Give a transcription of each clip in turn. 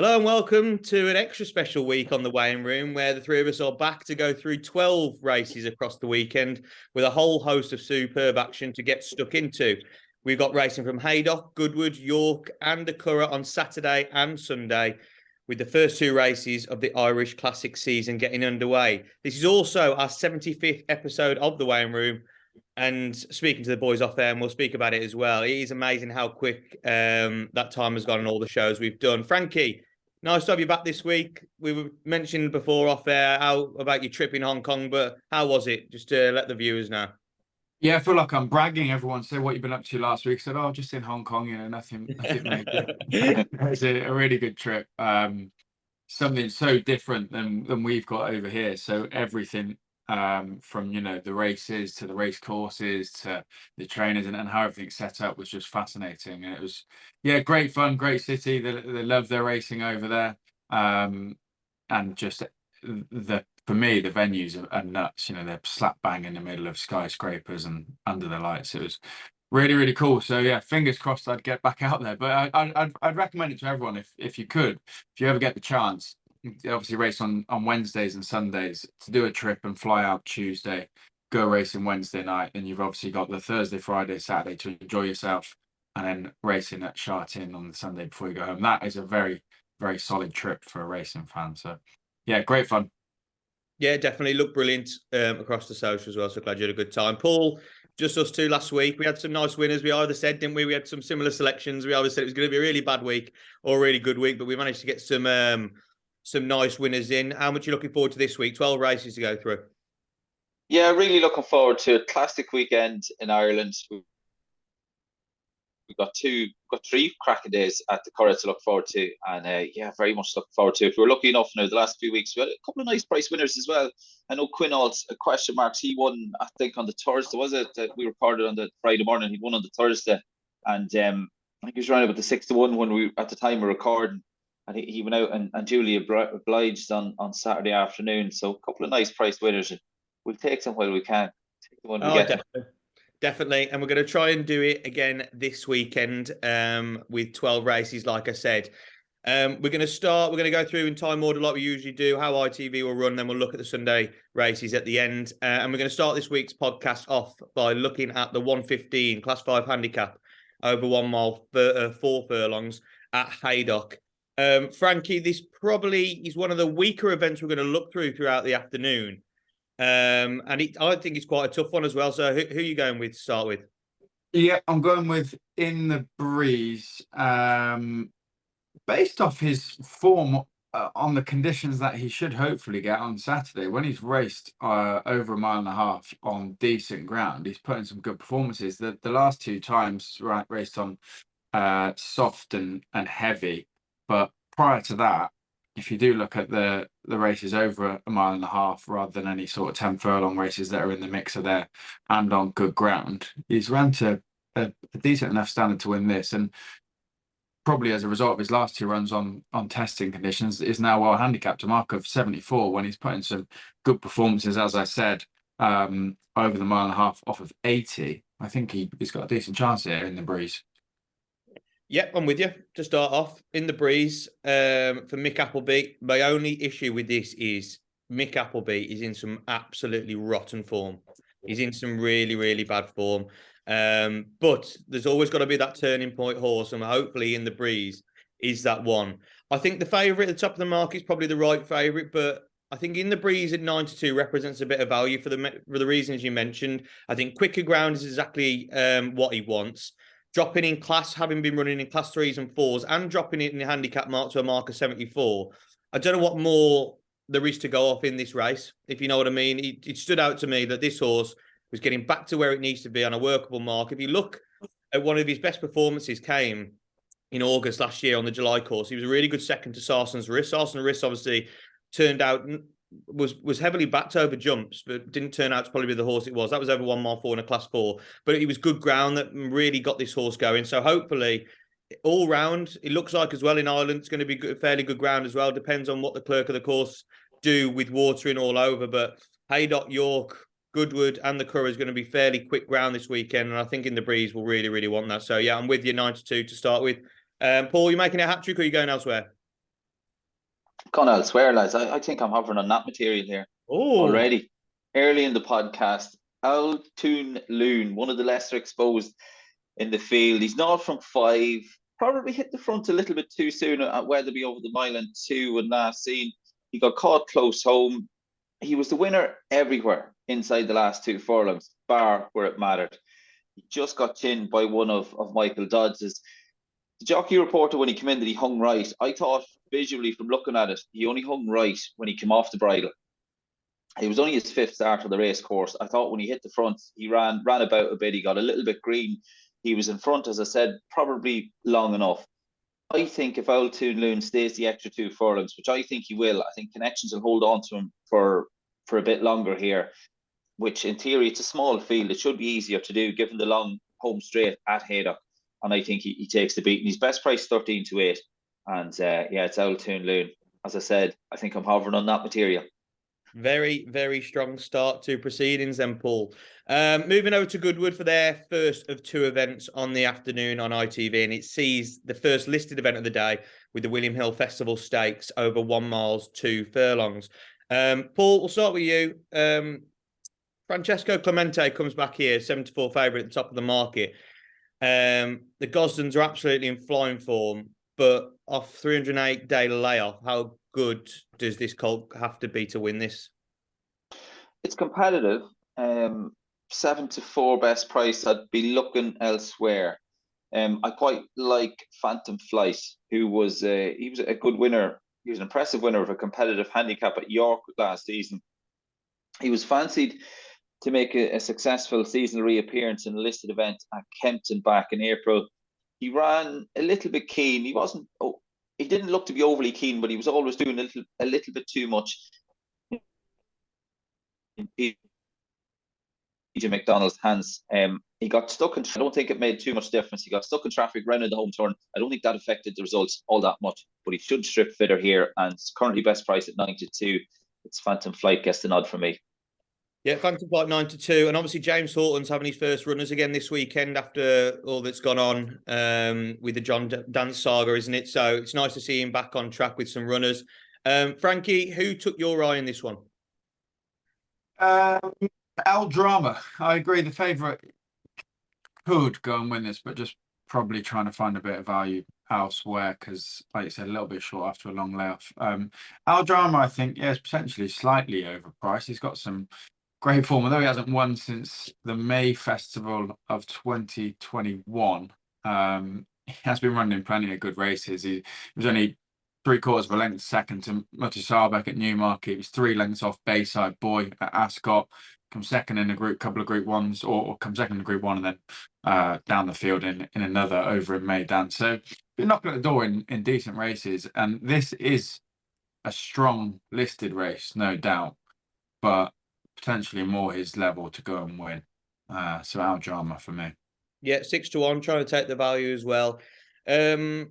Hello and welcome to an extra special week on the weighing room where the three of us are back to go through 12 races across the weekend with a whole host of superb action to get stuck into. We've got racing from Haydock, Goodwood, York and the Curragh on Saturday and Sunday, with the first two races of the Irish Classic season getting underway. This is also our 75th episode of the weighing room. And speaking to the boys off there, and we'll speak about it as well. It is amazing how quick that time has gone on all the shows we've done. Frankie, nice to have you back this week. We were mentioned before off air how about your trip in Hong Kong, but how was it? Just to let the viewers know. Yeah, I feel like I'm bragging. Everyone say what you've been up to last week. I said, oh, just in Hong Kong, nothing major. It was a really good trip. Something so different than we've got over here. So everything from the races to the race courses to the trainers and how everything's set up was just fascinating. And it was great fun, great city. They love their racing over there. And just for me, the venues are nuts. They're slap bang in the middle of skyscrapers and under the lights. It was really, really cool. So yeah, fingers crossed I'd get back out there. But I'd recommend it to everyone if you could, if you ever get the chance. You obviously race on Wednesdays and Sundays, to do a trip and fly out Tuesday, go racing Wednesday night, and you've obviously got the Thursday, Friday, Saturday to enjoy yourself, and then racing at Sha Tin on the Sunday before you go home. That is a very, very solid trip for a racing fan. So yeah, great fun. Yeah, definitely looked brilliant across the social as well. So glad you had a good time. Paul, just us two last week. We had some nice winners. We either said, didn't we? We had some similar selections. We either said it was going to be a really bad week or a really good week, but we managed to get some nice winners in. How much are you looking forward to this week? 12 races to go through. Yeah, really looking forward to a classic weekend in Ireland. We've got three cracking days at the Curragh to look forward to, and very much looking forward to it. We were lucky enough now the last few weeks. We had a couple of nice price winners as well. I know Quinall's question marks. He won, I think, on the Thursday. Was it that we recorded on the Friday morning? He won on the Thursday, and I think he was around about the 6-1 when we at the time of recording. And he went out and duly obliged on Saturday afternoon. So a couple of nice price winners. We'll take them while we can. Take them when we get them. Definitely. And we're going to try and do it again this weekend with 12 races, like I said. We're going to go through in time order like we usually do, how ITV will run, then we'll look at the Sunday races at the end. And we're going to start this week's podcast off by looking at the 115 Class 5 handicap over 1 mile, 4 furlongs at Haydock. Frankie, this probably is one of the weaker events we're going to look throughout the afternoon. I think it's quite a tough one as well. So who are you going with to start with? Yeah, I'm going with In the Breeze. Based off his form on the conditions that he should hopefully get on Saturday, when he's raced over 1.5 miles on decent ground, he's putting some good performances. The last two times raced on soft and heavy, but prior to that, if you do look at the races over 1.5 miles rather than any sort of 10 furlong races that are in the mixer there and on good ground, he's ran to a decent enough standard to win this, and probably as a result of his last two runs on testing conditions is now well handicapped, a mark of 74 when he's putting some good performances, as I said, over the 1.5 miles off of 80. I think he's got a decent chance here In the Breeze. Yep, I'm with you. To start off, In the Breeze for Mick Appleby. My only issue with this is Mick Appleby is in some absolutely rotten form. He's in some really, really bad form. But there's always got to be that turning point horse, and hopefully In the Breeze is that one. I think the favourite at the top of the market is probably the right favourite, but I think In the Breeze at 92 represents a bit of value for the reasons you mentioned. I think quicker ground is exactly what he wants. Dropping in class, having been running in class 3s and 4s, and dropping it in the handicap mark to a mark of 74. I don't know what more there is to go off in this race, if you know what I mean. It stood out to me that this horse was getting back to where it needs to be on a workable mark. If you look at one of his best performances came in August last year on the July course. He was a really good second to Sarson's Risk. Sarson's Risk obviously turned out was heavily backed over jumps, but didn't turn out to probably be the horse it was. That was over 1 mile 4 in a class 4, but it was good ground that really got this horse going. So hopefully, all round, it looks like as well in Ireland, it's going to be fairly good ground as well. Depends on what the clerk of the course do with watering all over. But Haydock, York, Goodwood, and the Curragh is going to be fairly quick ground this weekend, and I think In the Breeze will really, really want that. So yeah, I'm with you 92 to start with. Paul, you making a hat trick or are you going elsewhere? Gone elsewhere, lads. I think I'm hovering on that material here Oh, already. Early in the podcast, Al Toon Loon, one of the lesser exposed in the field. He's not from 5. Probably hit the front a little bit too soon at Weatherby over the mile and 2 and last seen. He got caught close home. He was the winner everywhere inside the last 2 furlongs, bar where it mattered. He just got chinned by one of Michael Dodds's. The jockey reporter, when he came in, that he hung right. I thought visually from looking at it, he only hung right when he came off the bridle. It was only his 5th start on the race course. I thought when he hit the front, he ran about a bit. He got a little bit green. He was in front, as I said, probably long enough. I think if Old Toon Loon stays the extra 2 furlongs, which I think he will, I think Connections will hold on to him for a bit longer here, which in theory, it's a small field. It should be easier to do given the long home straight at Haydock. And I think he takes the beat. And his best price 13-8. And yeah, it's Old Toon Loon. As I said, I think I'm hovering on that material. very, very strong start to proceedings then, Paul. Moving over to Goodwood for their first of 2 events on the afternoon on ITV, and it sees the first listed event of the day with the William Hill Festival Stakes over 1 mile 2 furlongs. Paul, we'll start with you. Francesco Clemente comes back here, 7-4 favourite at the top of the market. The Gosdens are absolutely in flying form, but off 308-day layoff, how good does this colt have to be to win this? It's competitive. 7-4 best price. I'd be looking elsewhere. I quite like Phantom Flight, who was he was a good winner. He was an impressive winner of a competitive handicap at York last season. He was fancied to make a successful seasonal reappearance in a listed event at Kempton back in April. He ran a little bit keen. He wasn't. Oh, he didn't look to be overly keen, but he was always doing a little bit too much. PJ McDonald's hands. He got stuck in. I don't think it made too much difference. He got stuck in traffic round in the home turn. I don't think that affected the results all that much. But he should strip fitter here, and it's currently best price at 92. It's Phantom Flight gets the nod for me. Yeah, Phantom Flight 9-2, and obviously James Horton's having his first runners again this weekend after all that's gone on with the John Dance saga, isn't it? So it's nice to see him back on track with some runners. Frankie, who took your eye in this one? Al Drama. I agree. The favourite could go and win this, but just probably trying to find a bit of value elsewhere because, like you said, a little bit short after a long layoff. Al Drama, I think, yeah, is potentially slightly overpriced. He's got some great form, although he hasn't won since the May Festival of 2021. He has been running plenty of good races. He was only 3/4 of a length second to Mutasabek at Newmarket. He was 3 lengths off Bayside Boy at Ascot. Come second in a couple of Group 1s, or come second in Group 1 and then down the field in another over in Maidan. So been knocking at the door in decent races, and this is a strong listed race, no doubt, but potentially more his level to go and win. So Al Drama for me. Yeah, 6-1, trying to take the value as well. I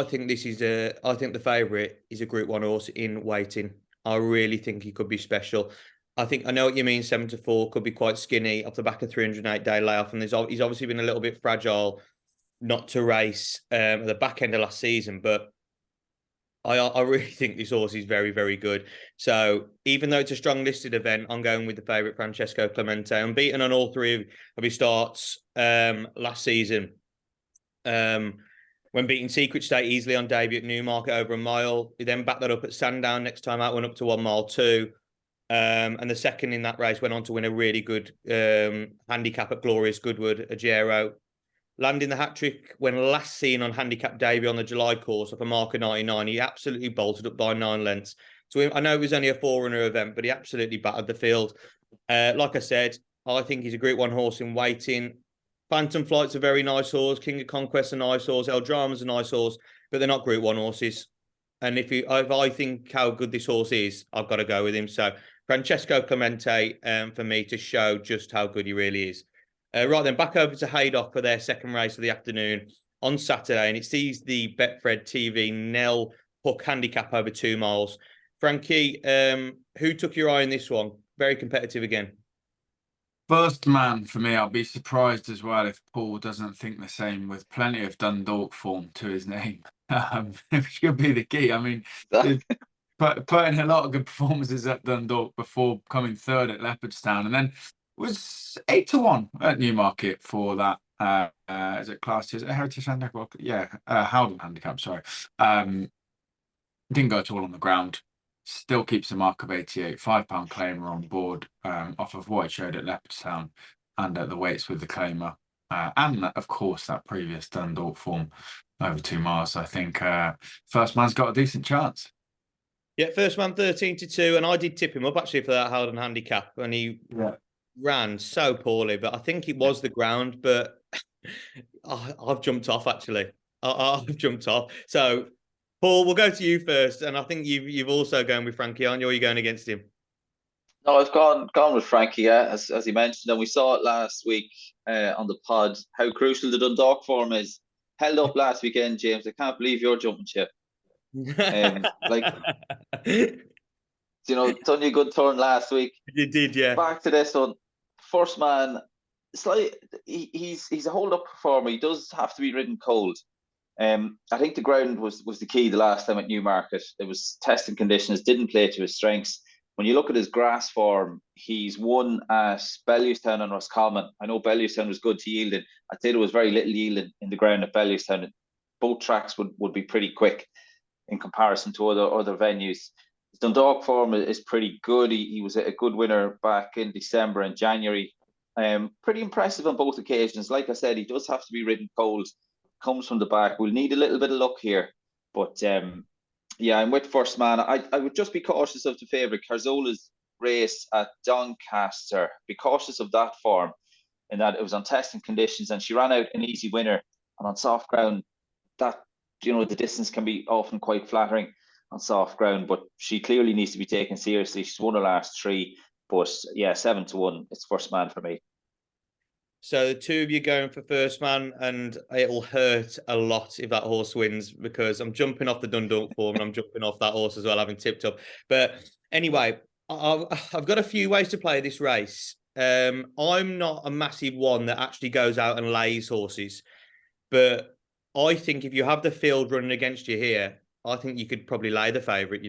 think this is I think the favourite is a Group 1 horse in waiting. I really think he could be special. I know what you mean. 7-4 could be quite skinny off the back of 308-day layoff, and he's obviously been a little bit fragile not to race at the back end of last season. But I really think this horse is very, very good. So even though it's a strong listed event, I'm going with the favourite Francesco Clemente. Unbeaten on all 3 of his starts last season. When beating Secret State easily on debut at Newmarket over a mile. He then backed that up at Sandown. Next time out, went up to 1 mile 2. And the second in that race went on to win a really good handicap at Glorious Goodwood, Agero. Landing the hat-trick when last seen on handicap debut on the July course off a marker 99. He absolutely bolted up by 9 lengths. So I know it was only a 4-runner event, but he absolutely battered the field. Like I said, I think he's a Group 1 horse in waiting. Phantom Flight's a very nice horse. King of Conquest's a nice horse. El Drama's a nice horse, but they're not Group 1 horses. And if I think how good this horse is, I've got to go with him. So Francesco Clemente for me to show just how good he really is. Right then, back over to Haydock for their second race of the afternoon on Saturday, and it sees the Betfred TV Nell Hook handicap over 2 miles. Frankie, who took your eye in this one? Very competitive again. First man for me. I'll be surprised as well if Paul doesn't think the same, with plenty of Dundalk form to his name. which could be the key. I mean, putting a lot of good performances at Dundalk before coming third at Leopardstown, and then was 8-1 at Newmarket for that. Is it Class 2? Is it Heritage Handicap? Yeah, Howden Handicap. Sorry. Didn't go at all on the ground. Still keeps a mark of 88. £5 claimer on board, off of what it showed at Leopardstown and at the weights with the claimer, and of course that previous Dundalk form over 2 miles. I think first man's got a decent chance. Yeah, first man 13-2, and I did tip him up actually for that Howden handicap, and he ran so poorly, but I think it was the ground. But I've jumped off actually. I've jumped off. So, Paul, we'll go to you first, and I think you've also gone with Frankie, aren't you? Or are you going against him? No, I've gone with Frankie. Yeah, as he mentioned, and we saw it last week on the pod how crucial the Dundalk form is. Held up last weekend, James. I can't believe you're jumping ship. Like, done you a good turn last week. You did, yeah. Back to this one. First man, it's like he's a hold-up performer. He does have to be ridden cold. I think the ground was the key the last time at Newmarket. It was testing conditions, didn't play to his strengths. When you look at his grass form, he's won at Bellewstown and Roscommon. I know Bellewstown was good to yielding. I'd say there was very little yielding in the ground at Bellewstown. Both tracks would be pretty quick in comparison to other venues. His Dundalk form is pretty good. He was a good winner back in December and January. Pretty impressive on both occasions. Like I said, he does have to be ridden cold. Comes from the back. We'll need a little bit of luck here. But yeah, I'm with first man. I would just be cautious of the favourite, Carzola's race at Doncaster. Be cautious of that form, in that it was on testing conditions and she ran out an easy winner. And on soft ground, that the distance can be often quite flattering on soft ground, but she clearly needs to be taken seriously. She's won her last 3, but yeah, 7-1. It's first man for me. So the two of you going for first man, and it'll hurt a lot if that horse wins, because I'm jumping off the Dundalk form and I'm jumping off that horse as well, having tipped up. But anyway, I've got a few ways to play this race. I'm not a massive one that actually goes out and lays horses, but I think if you have the field running against you here, I think you could probably lay the favourite,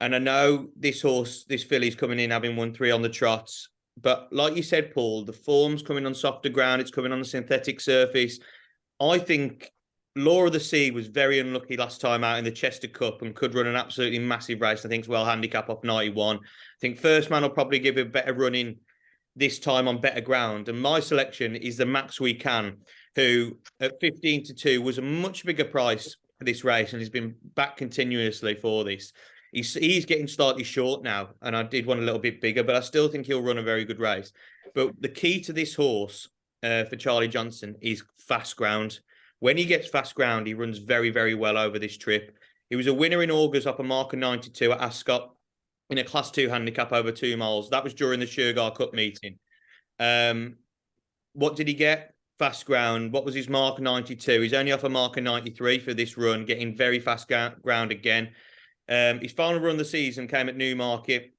And I know this filly's coming in having won 3 on the trots. But like you said, Paul, the form's coming on softer ground. It's coming on the synthetic surface. I think Law of the Sea was very unlucky last time out in the Chester Cup and could run an absolutely massive race. I think it's well handicap off 91. I think first man will probably give a better run in this time on better ground. And my selection is the Max We Can, who at 15-2 was a much bigger price for this race and has been back continuously for this. He's getting slightly short now, and I did one a little bit bigger, but I still think he'll run a very good race. But the key to this horse for Charlie Johnson is fast ground. When he gets fast ground, he runs very, very well over this trip. He was a winner in August off a marker 92 at Ascot in a Class 2 handicap over 2 miles. That was during the Curragh Cup meeting. What did he get? Fast ground. What was his marker 92? He's only off a marker 93 for this run, getting very fast ground again. His final run of the season came at Newmarket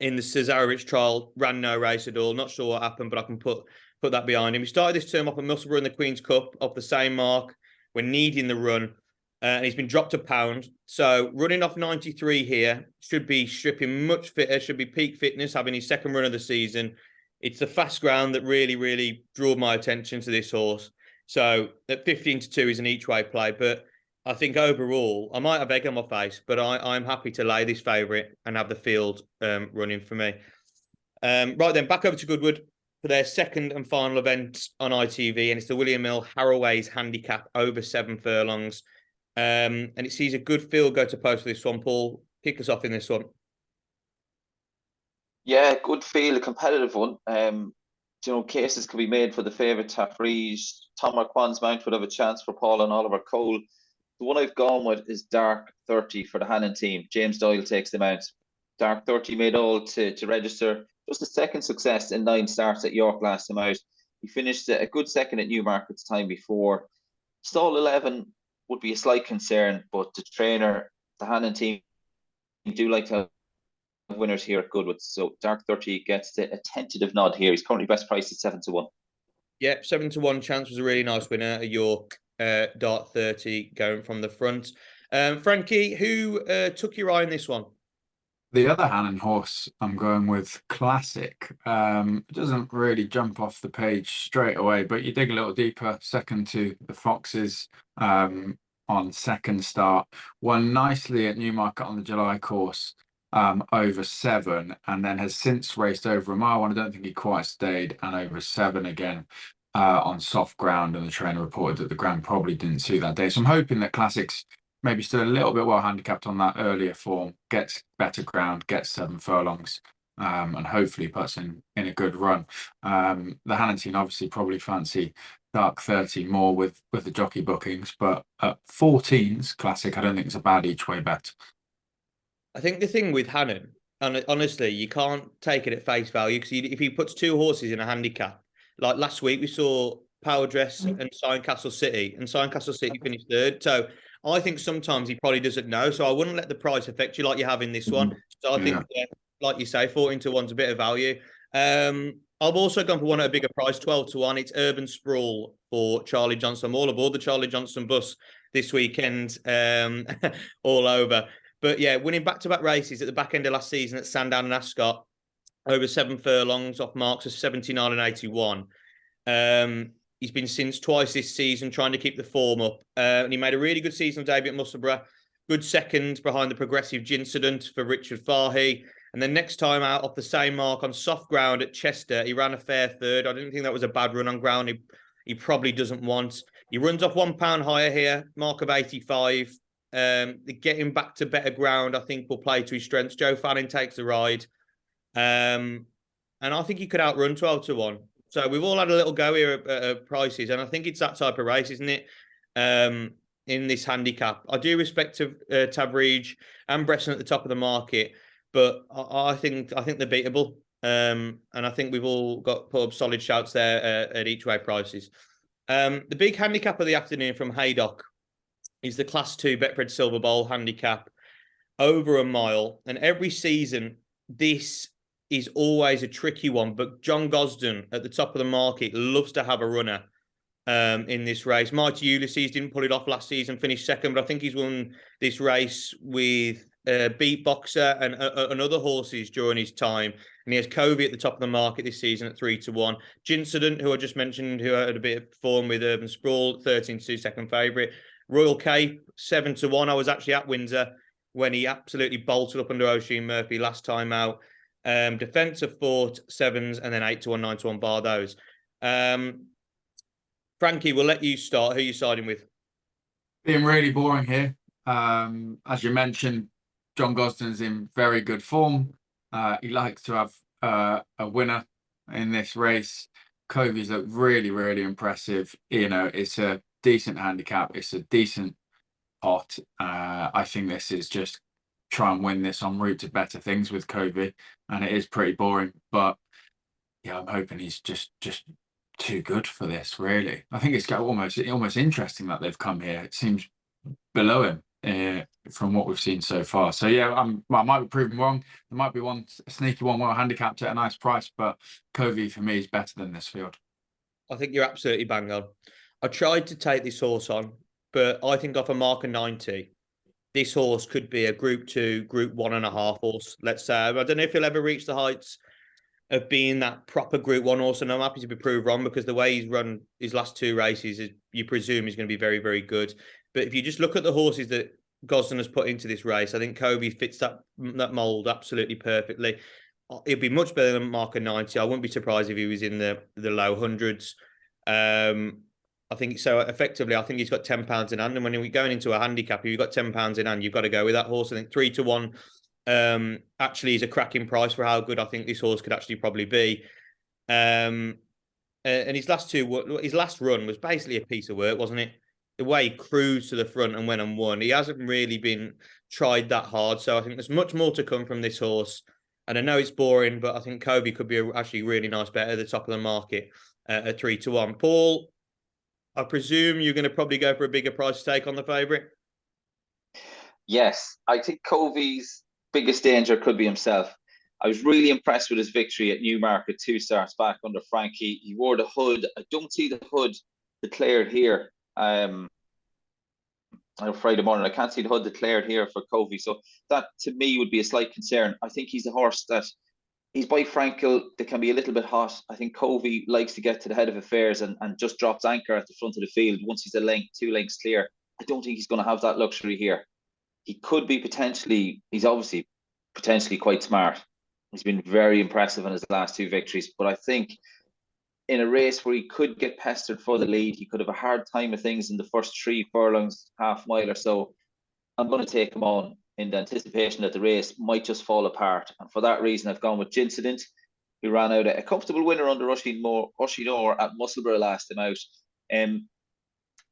in the Cesarewitz trial, ran no race at all. Not sure what happened, but I can put that behind him. He started this term off at Musselburgh in the Queen's Cup off the same mark when needing the run, and he's been dropped £1. So running off 93 here should be stripping much fitter, should be peak fitness, having his second run of the season. It's the fast ground that really, really drew my attention to this horse. So at 15-2 is an each-way play, but I think overall, I might have egg on my face, but I'm happy to lay this favourite and have the field running for me. Right then, back over to Goodwood for their second and final event on ITV, and it's the William Hill Harroways handicap over 7 furlongs. And it sees a good field go to post for this one. Paul, kick us off in this one. Yeah, good field, a competitive one. Cases could be made for the favourite Tafrees. Tom Marquand's mount would have a chance for Paul and Oliver Cole. The one I've gone with is Dark 30 for the Hannon team. James Doyle takes them out. Dark 30 made all to register. Just a second success in 9 starts at York last time out. He finished a good second at Newmarket the time before. Stall 11 would be a slight concern, but the trainer, the Hannon team, do like to have winners here at Goodwood. So Dark 30 gets a tentative nod here. He's currently best priced at 7-1. Yep, 7-1 chance was a really nice winner at York Dart 30 going from the front. Frankie, who took your eye in this one? The other Hannon horse I'm going with, Classic. It doesn't really jump off the page straight away, but you dig a little deeper, second to the Foxes on second start. Won nicely at Newmarket on the July course over 7, and then has since raced over a mile, and I don't think he quite stayed, and over 7 again on soft ground, and the trainer reported that the ground probably didn't suit that day. So I'm hoping that Classic's maybe still a little bit well handicapped on that earlier form, gets better ground, gets 7 furlongs, and hopefully puts in a good run. The Hannon team obviously probably fancy Dark 30 more with the jockey bookings, but at 14s, Classic, I don't think it's a bad each way bet. I think the thing with Hannon, and honestly, you can't take it at face value, because if he puts 2 horses in a handicap, like last week we saw Power Dress and Castle City, and Castle City finished 3rd. So I think sometimes he probably doesn't know. So I wouldn't let the price affect you like you have in this one. So I think, like you say, 14 to 1's a bit of value. I've also gone for one at a bigger price, 12 to 1. It's Urban Sprawl for Charlie Johnson. I'm all aboard the Charlie Johnson bus this weekend, all over. But yeah, winning back-to-back races at the back end of last season at Sandown and Ascot, over 7 furlongs off marks of 79 and 81. He's been since twice this season trying to keep the form up. And he made a really good season debut at Musselburgh. Good second behind the progressive Gincident for Richard Fahey. And then next time out off the same mark on soft ground at Chester, he ran a fair 3rd. I didn't think that was a bad run on ground. He probably doesn't want. He runs off £1 higher here, mark of 85. Getting back to better ground, I think, will play to his strengths. Joe Fanning takes the ride. And I think he could outrun 12 to 1. So we've all had a little go here at prices, and I think it's that type of race, isn't it? In this handicap, I do respect Tabridge and Bresson at the top of the market, but I think they're beatable. And I think we've all got put up solid shouts there at each way prices. The big handicap of the afternoon from Haydock is the Class 2 Betfred Silver Bowl handicap over a mile, and every season this is always a tricky one, but John Gosden at the top of the market loves to have a runner in this race. Mighty Ulysses didn't pull it off last season, finished 2nd, but I think he's won this race with Beatboxer and other horses during his time. And he has Covey at the top of the market this season at 3 to 1. Gincident, who I just mentioned, who had a bit of form with Urban Sprawl, 13 to 2, second favourite. Royal Cape, 7 to 1. I was actually at Windsor when he absolutely bolted up under Oisin Murphy last time out. Defence of Fort, 7s, and then 8 to 1, 9 to 1 bar those. Frankie, we'll let you start. Who are you siding with? Being really boring here. As you mentioned, John Gosden's in very good form. He likes to have a winner in this race. Covey's look really, really impressive. You know, it's a decent handicap. It's a decent pot. I think this is just try and win this en route to better things with Covey, and it is pretty boring. But yeah, I'm hoping he's just too good for this. Really, I think it's almost interesting that they've come here. It seems below him from what we've seen so far. So yeah, I might be proven wrong. There might be one sneaky one well handicapped at a nice price, but Covey for me is better than this field. I think you're absolutely bang on. I tried to take this horse on, but I think off a mark of 90, this horse could be a Group 2, Group 1.5 horse, let's say. I don't know if he'll ever reach the heights of being that proper Group 1 horse, and I'm happy to be proved wrong, because the way he's run his last 2 races, you presume he's going to be very, very good. But if you just look at the horses that Gosden has put into this race, I think Covey fits that mould absolutely perfectly. It'd be much better than mark of 90. I wouldn't be surprised if he was in the low hundreds. I think so. Effectively, I think he's got £10 in hand, and when we're going into a handicap, if you've got £10 in hand, you've got to go with that horse. I think 3 to 1 actually is a cracking price for how good I think this horse could actually probably be. And his last run was basically a piece of work, wasn't it? The way he cruised to the front and went and won. He hasn't really been tried that hard, so I think there's much more to come from this horse. And I know it's boring, but I think Covey could be actually really nice bet at the top of the market at 3 to 1. Paul, I presume you're going to probably go for a bigger price take on the favourite? Yes, I think Covey's biggest danger could be himself. I was really impressed with his victory at Newmarket 2 starts back under Frankie. He wore the hood. I don't see the hood declared here on Friday morning. I can't see the HUD declared here for Covey, so that to me would be a slight concern. I think he's a horse that he's by Frankel. They can be a little bit hot. I think Covey likes to get to the head of affairs and just drops anchor at the front of the field once he's a length, 2 lengths clear. I don't think he's going to have that luxury here. He could be he's obviously potentially quite smart. He's been very impressive in his last 2 victories, but I think in a race where he could get pestered for the lead, he could have a hard time of things in the first 3 furlongs, half mile or so. I'm going to take him on in the anticipation that the race might just fall apart. And for that reason, I've gone with Gincident, who ran out a comfortable winner under Rushdie at Musselburgh last time out.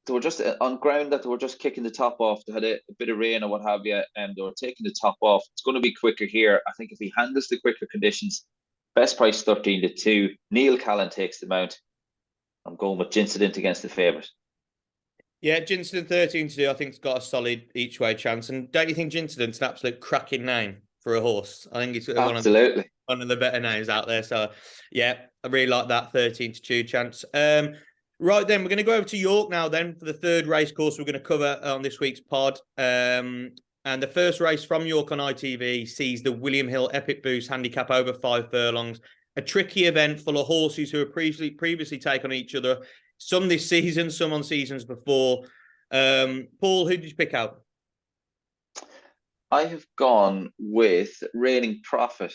They were just on ground that they were just kicking the top off. They had a bit of rain or what have you, and they were taking the top off. It's going to be quicker here. I think if he handles the quicker conditions, best price 13-2. Neil Callan takes the mount. I'm going with Gincident against the favourite. Yeah, Gincident 13-2. I think it's got a solid each way chance. And don't you think Gincident's an absolute cracking name for a horse? I think it's absolutely one of the better names out there. So yeah, I really like that 13-2 chance. Right then, we're going to go over to York now then for the 3rd race course we're going to cover on this week's pod. And the first race from York on ITV sees the William Hill Epic Boost handicap over 5 furlongs. A tricky event full of horses who have previously taken on each other. Some this season, some on seasons before. Paul, who did you pick out? I have gone with Reigning Prophet,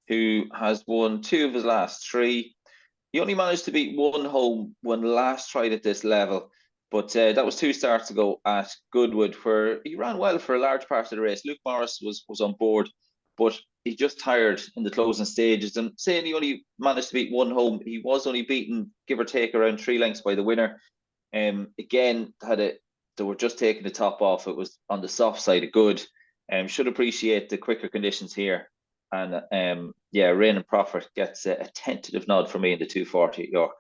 who has won 2 of his last 3. He only managed to beat 1 home when last tried at this level, but that was 2 starts ago at Goodwood, where he ran well for a large part of the race. Luke Morris was on board, but he just tired in the closing stages. And saying he only managed to beat 1 home, he was only beaten, give or take, around 3 lengths by the winner. Again, they were just taking the top off. It was on the soft side of good. Should appreciate the quicker conditions here. And Reigning Prophet gets a tentative nod for me in the 240 at York.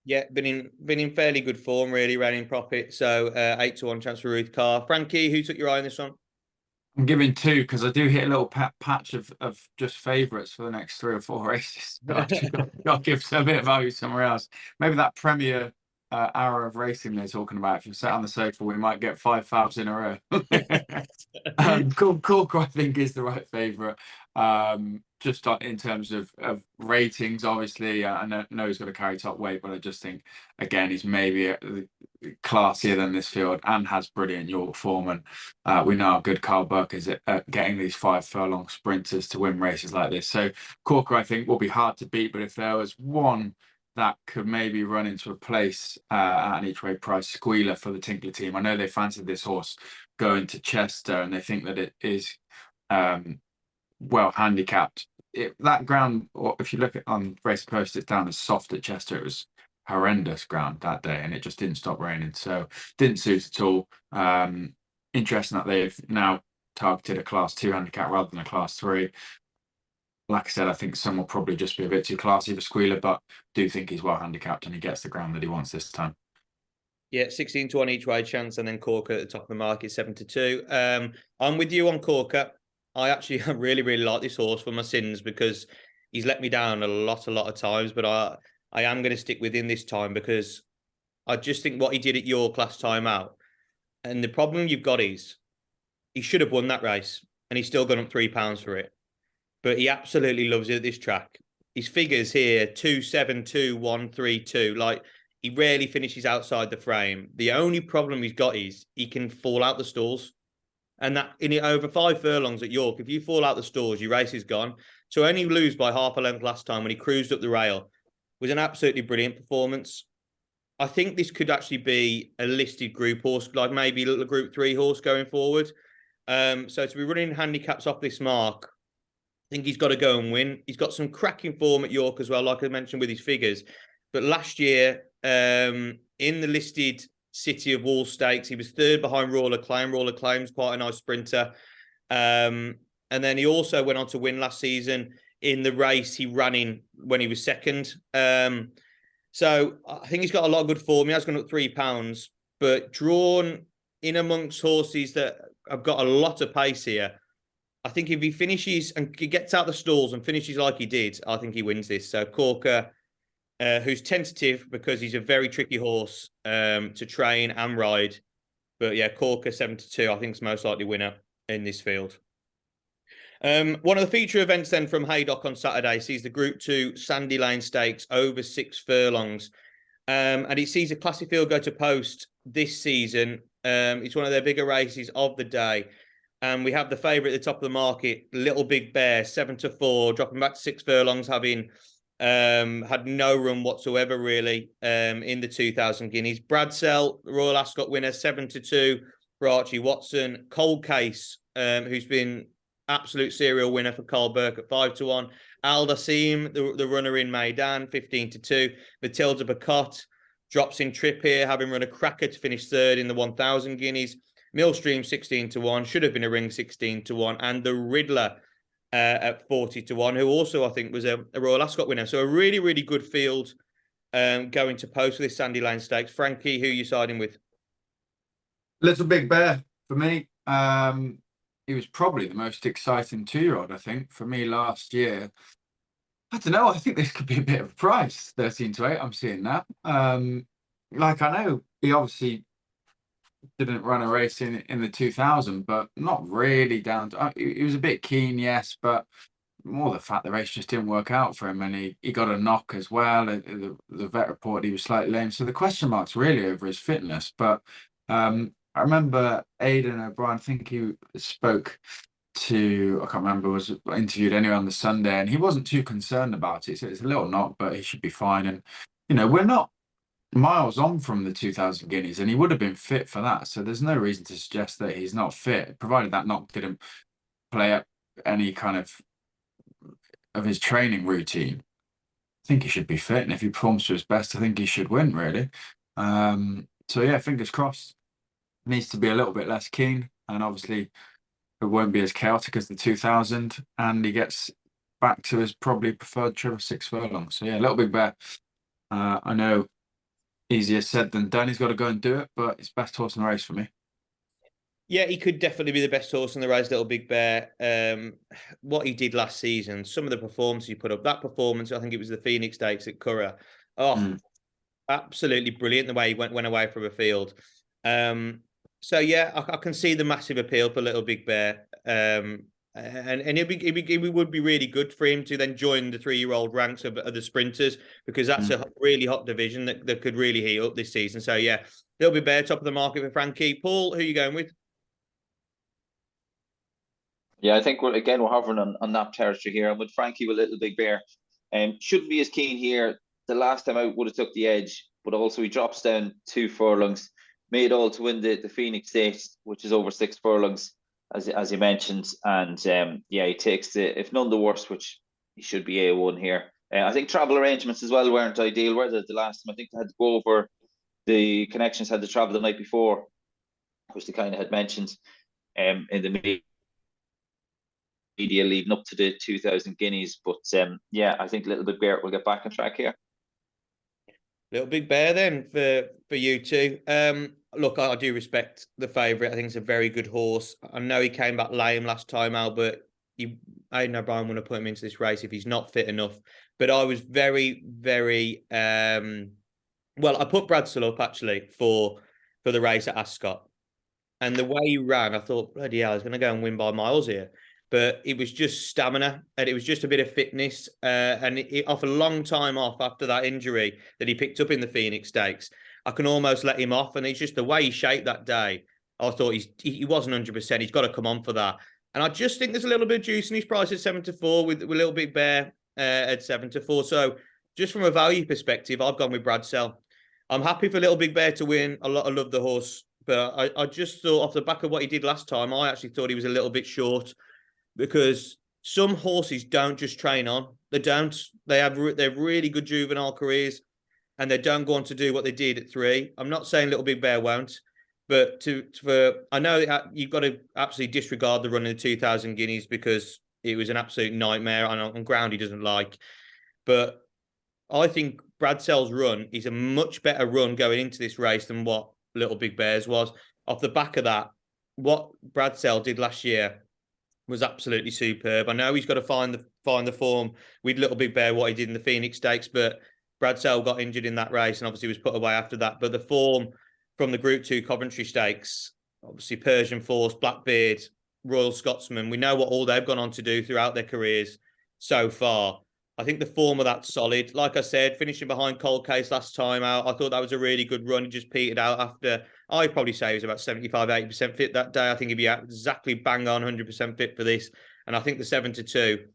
Yeah, been in fairly good form, really, Reigning Prophet. So 8-1 chance for Ruth Carr. Frankie, who took your eye on this one? I'm giving 2 because I do hit a little patch of just favourites for the next 3 or 4 races. But I've just got to give a bit of value somewhere else. Maybe that Premier hour of racing they're talking about. If you sat on the sofa, we might get 5 fouls in a row. Corker, I think, is the right favourite. Just in terms of ratings, obviously, I know he's got to carry top weight, but I just think, again, he's maybe classier than this field and has brilliant York form. And we know how good Carl Burke is at getting these 5 furlong sprinters to win races like this. So Corker, I think, will be hard to beat, but if there was one that could maybe run into a place at an each way price, Squealer for the Tinkler team. I know they fancied this horse going to Chester and they think that it is well handicapped. That ground, or if you look at on Race Post, it's down as soft at Chester. It was horrendous ground that day and it just didn't stop raining. So didn't suit at all. Interesting that they've now targeted a class 2 handicap rather than a class 3. Like I said, I think some will probably just be a bit too classy for Squealer, but do think he's well handicapped and he gets the ground that he wants this time. Yeah, 16-1 each way chance, and then Corker at the top of the market, 7-2. I'm with you on Corker. I really, really like this horse for my sins because he's let me down a lot of times, but I am going to stick with him this time because I just think what he did at York last time out, and the problem you've got is he should have won that race and he's still gone up £3 for it. But he absolutely loves it at this track. His figures here, 2-7, 2-1, 3-2. Like, he rarely finishes outside the frame. The only problem he's got is he can fall out the stalls. And that in over 5 furlongs at York, if you fall out the stalls, your race is gone. So only lose by half a length last time when he cruised up the rail was an absolutely brilliant performance. I think this could actually be a listed group horse, like maybe a little group 3 horse going forward. So to be running handicaps off this mark, I think he's got to go and win. He's got some cracking form at York as well, like I mentioned with his figures. But last year, in the listed City of Wall Stakes, he was 3rd behind Royal Acclaim. Royal Acclaim's quite a nice sprinter. And then he also went on to win last season in the race he ran in when he was 2nd. So I think he's got a lot of good form. He has gone up £3, but drawn in amongst horses that have got a lot of pace here. I think if he finishes and he gets out the stalls and finishes like he did, I think he wins this. So Corker, who's tentative because he's a very tricky horse to train and ride. But yeah, Corker 7-2, I think is most likely winner in this field. One of the feature events then from Haydock on Saturday sees the Group 2 Sandy Lane Stakes over 6 furlongs. And it sees a classic field go to post this season. It's one of their bigger races of the day. And we have the favourite at the top of the market, Little Big Bear, 7-4, dropping back to 6 furlongs, having had no run whatsoever, really, in the 2,000 Guineas. Bradsell, the Royal Ascot winner, 7-2 for Archie Watson. Cold Case, who's been absolute serial winner for Carl Burke at 5-1. Al Dassim, the runner in Maidan, 15-2. Matilda Bacot drops in trip here, having run a cracker to finish third in the 1,000 Guineas. Millstream, 16-1, should have been a ring, 16-1. And the Riddler at 40-1, who also, I think, was a Royal Ascot winner. So a really, really good field going to post for this Sandy Lane Stakes. Frankie, who are you siding with? Little Big Bear for me. He was probably the most exciting 2-year-old, I think, for me last year. I don't know. I think this could be a bit of a price, 13-8. I'm seeing that. Like, I know he obviously didn't run a race in the 2000, but not really down to. He was a bit keen, yes, but more the fact the race just didn't work out for him, and he got a knock as well. The vet report he was slightly lame, so the question mark's really over his fitness. But I remember Aidan O'Brien, I think he spoke to, I can't remember, was interviewed anyway on the Sunday, and he wasn't too concerned about it. So it's a little knock, but he should be fine. And, you know, we're not miles on from the 2,000 Guineas, and he would have been fit for that. So there's no reason to suggest that he's not fit, provided that knock didn't play up any kind of his training routine. I think he should be fit, and if he performs to his best, I think he should win, really. So yeah, fingers crossed. Needs to be a little bit less keen, and obviously it won't be as chaotic as the 2000, and he gets back to his probably preferred trip of 6 furlongs. So yeah, Little Big Bear. I know easier said than done. He's got to go and do it, but it's best horse in the race for me. Yeah, he could definitely be the best horse in the race, Little Big Bear. What he did last season, some of the performances he put up, that performance, I think it was the Phoenix Stakes at Curragh. Absolutely brilliant the way he went away from a field. So yeah, I can see the massive appeal for Little Big Bear, and it would be really good for him to then join the 3-year-old ranks of the sprinters, because that's a really hot division that could really heat up this season. So yeah, Little Big Bear, top of the market for Frankie. Paul, who are you going with? Yeah, I think we're hovering on that territory here, and with Frankie with Little Big Bear, shouldn't be as keen here. The last time out would have took the edge, but also he drops down 2 furlongs. Made all to win the Phoenix Stakes, which is over 6 furlongs, as you mentioned. And yeah, he takes if none the worst, which he should be A1 here. I think travel arrangements as well weren't ideal, were they, the last time? I think they had to go over, the connections had to travel the night before, which they kind of had mentioned in the media leading up to the 2,000 Guineas. But yeah, I think Little Big Bear will get back on track here. Little Big Bear then for you two. Look, I do respect the favourite. I think it's a very good horse. I know he came back lame last time, Albert. Aidan O'Brien want to put him into this race if he's not fit enough. But I was very, very well, I put Bradsell up actually for the race at Ascot. And the way he ran, I thought, bloody hell, he's going to go and win by miles here. But it was just stamina, and it was just a bit of fitness. And off a long time off after that injury that he picked up in the Phoenix Stakes, I can almost let him off. And it's just the way he shaped that day. I thought he wasn't 100%. He's got to come on for that. And I just think there's a little bit of juice in his price at 7-4 with Little Big Bear at 7-4. So just from a value perspective, I've gone with Bradsell. I'm happy for Little Big Bear to win. I love the horse. But I just thought off the back of what he did last time, I actually thought he was a little bit short. Because some horses don't just train on. They don't. They have really good juvenile careers, and they don't go on to do what they did at 3. I'm not saying Little Big Bear won't, but I know you've got to absolutely disregard the run in the 2,000 Guineas because it was an absolute nightmare on ground he doesn't like. But I think Bradsell's run is a much better run going into this race than what Little Big Bear's was. Off the back of that, what Bradsell did last year was absolutely superb. I know he's got to find the form with Little Big Bear, what he did in the Phoenix Stakes, but Bradsell got injured in that race and obviously was put away after that. But the form from the Group 2 Coventry Stakes, obviously Persian Force, Blackbeard, Royal Scotsman, we know what all they've gone on to do throughout their careers so far. I think the form of that's solid. Like I said, finishing behind Cold Case last time out, I thought that was a really good run. He just petered out after, I'd probably say he was about 75, 80% fit that day. I think he'd be exactly bang on 100% fit for this. And I think the 7-2,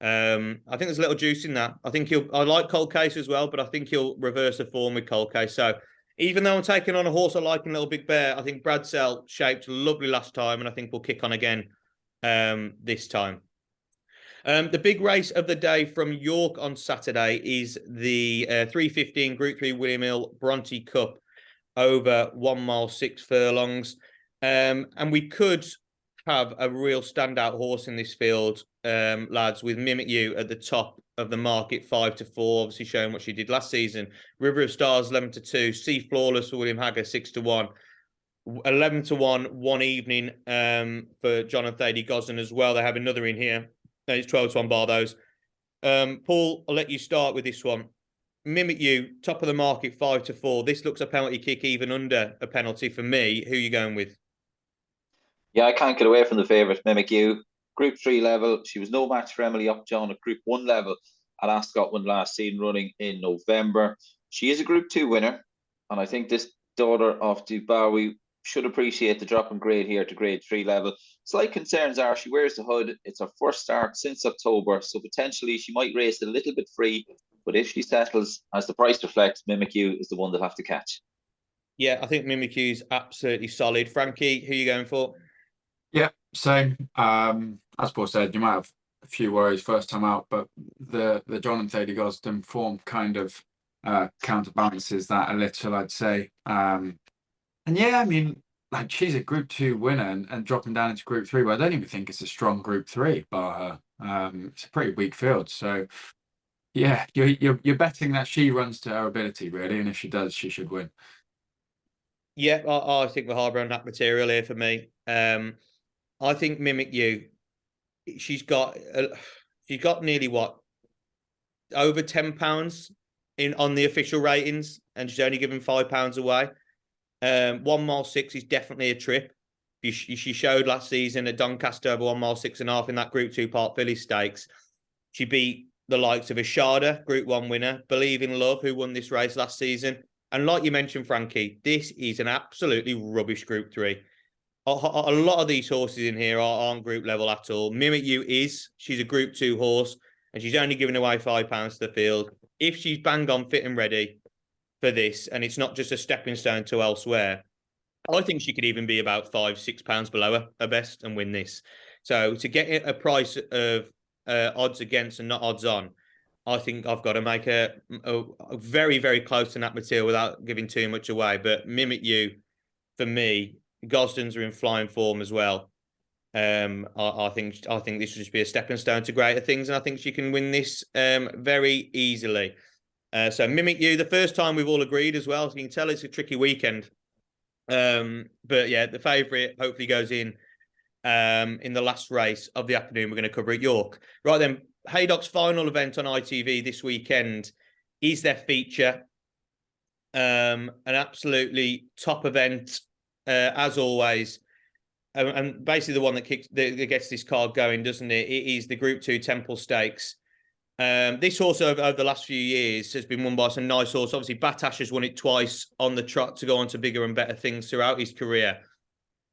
I think there's a little juice in that. I like Cold Case as well, but I think he'll reverse the form with Cold Case. So even though I'm taking on a horse I like in Little Big Bear, I think Bradsell shaped lovely last time, and I think we'll kick on again this time. The big race of the day from York on Saturday is the 3:15 Group 3 William Hill Bronte Cup over 1 mile 6 furlongs. And we could have a real standout horse in this field, lads, with Mimic You at the top of the market, 5-4, obviously showing what she did last season. River of Stars, 11-2. Sea Flawless for William Hagger, 6-1. 11-1 one evening for John and Thady Gosden as well. They have another in here. It's 12-1 bar those. Paul, I'll let you start with this one. Mimic You, top of the market, 5-4. This looks a penalty kick, even under a penalty for me. Who are you going with? Yeah, I can't get away from the favourite, Mimic You. Group 3 level. She was no match for Emily Upjohn at Group 1 level at Ascot when last seen running in November. She is a Group 2 winner, and I think this daughter of Dubawi should appreciate the drop in grade here to Grade 3 level. Slight concerns are she wears the hood. It's her first start since October, so potentially she might race a little bit free. But if she settles, as the price reflects, Mimic You is the one they'll have to catch. Yeah, I think Mimic You is absolutely solid. Frankie, who are you going for? Yeah, same. As Paul said, you might have a few worries first time out, but the John and Thady Gosden form kind of counterbalances that a little, I'd say. And yeah, I mean, like, she's a Group 2 winner and dropping down into Group 3, but I don't even think it's a strong Group 3 bar her. It's a pretty weak field. So yeah, you're betting that she runs to her ability, really, and if she does, she should win. Yeah, I think we're harbouring that material here for me. I think Mimic You, she's got nearly what, over £10 on the official ratings, and she's only given £5 away. 1 mile 6 is definitely a trip. She showed last season at Doncaster over 1 mile 6.5 in that Group 2 Park Philly Stakes. She beat the likes of Ashada, Group 1 winner, Believe in Love, who won this race last season. And like you mentioned, Frankie, this is an absolutely rubbish Group 3. A lot of these horses in here aren't group level at all. Mimic You is. She's a Group 2 horse, and she's only giving away £5 to the field. If she's bang on fit and ready for this, and it's not just a stepping stone to elsewhere, I think she could even be about £5-6 below her best and win this. So to get a price of odds against and not odds on, I think I've got to make a very, very close to that material without giving too much away. But Mimic You, for me, Gosden's are in flying form as well. I think this will just be a stepping stone to greater things, and I think she can win this very easily. So Mimic You, the first time we've all agreed as well. So you can tell it's a tricky weekend. But yeah, the favourite hopefully goes in the last race of the afternoon. We're going to cover at York. Right then, Haydock's final event on ITV this weekend is their feature. An absolutely top event, as always. And basically the one that gets this card going, doesn't it? It is the Group 2 Temple Stakes. This horse over the last few years has been won by some nice horses. Obviously, Batash has won it twice on the trot to go on to bigger and better things throughout his career.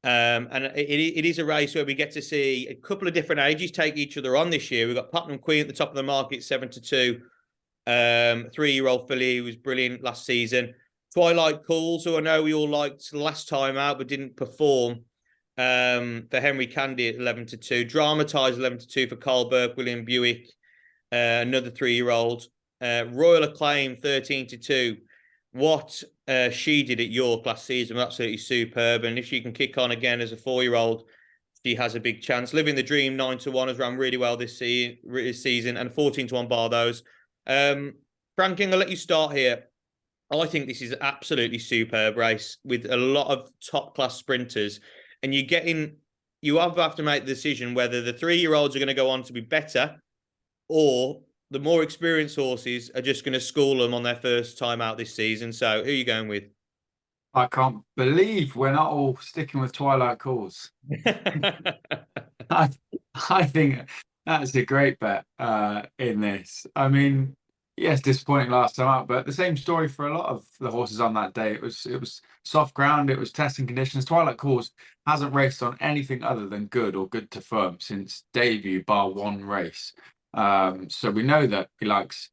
And it is a race where we get to see a couple of different ages take each other on this year. We've got Putnam Queen at the top of the market, 7-2. 3-year-old filly who was brilliant last season. Twilight Calls, who I know we all liked last time out but didn't perform, for Henry Candy at 11-2. Dramatized 11-2 for Carl Burke, William Buick, another 3-year-old. Royal Acclaim 13-2. What she did at York last season was absolutely superb, and if she can kick on again as a 4-year-old, she has a big chance. Living the Dream 9-1 has run really well this season, and 14-1 bar those. Frankie, I'll let you start here. I think this is an absolutely superb race with a lot of top class sprinters, and you have to make the decision whether the 3-year-olds are going to go on to be better, or the more experienced horses are just going to school them on their first time out this season. So who are you going with? I can't believe we're not all sticking with Twilight Calls. I think that's a great bet in this. I mean, yes, disappointing last time out, but the same story for a lot of the horses on that day. It was soft ground, it was testing conditions. Twilight Calls hasn't raced on anything other than good or good to firm since debut, bar one race. So we know that he likes,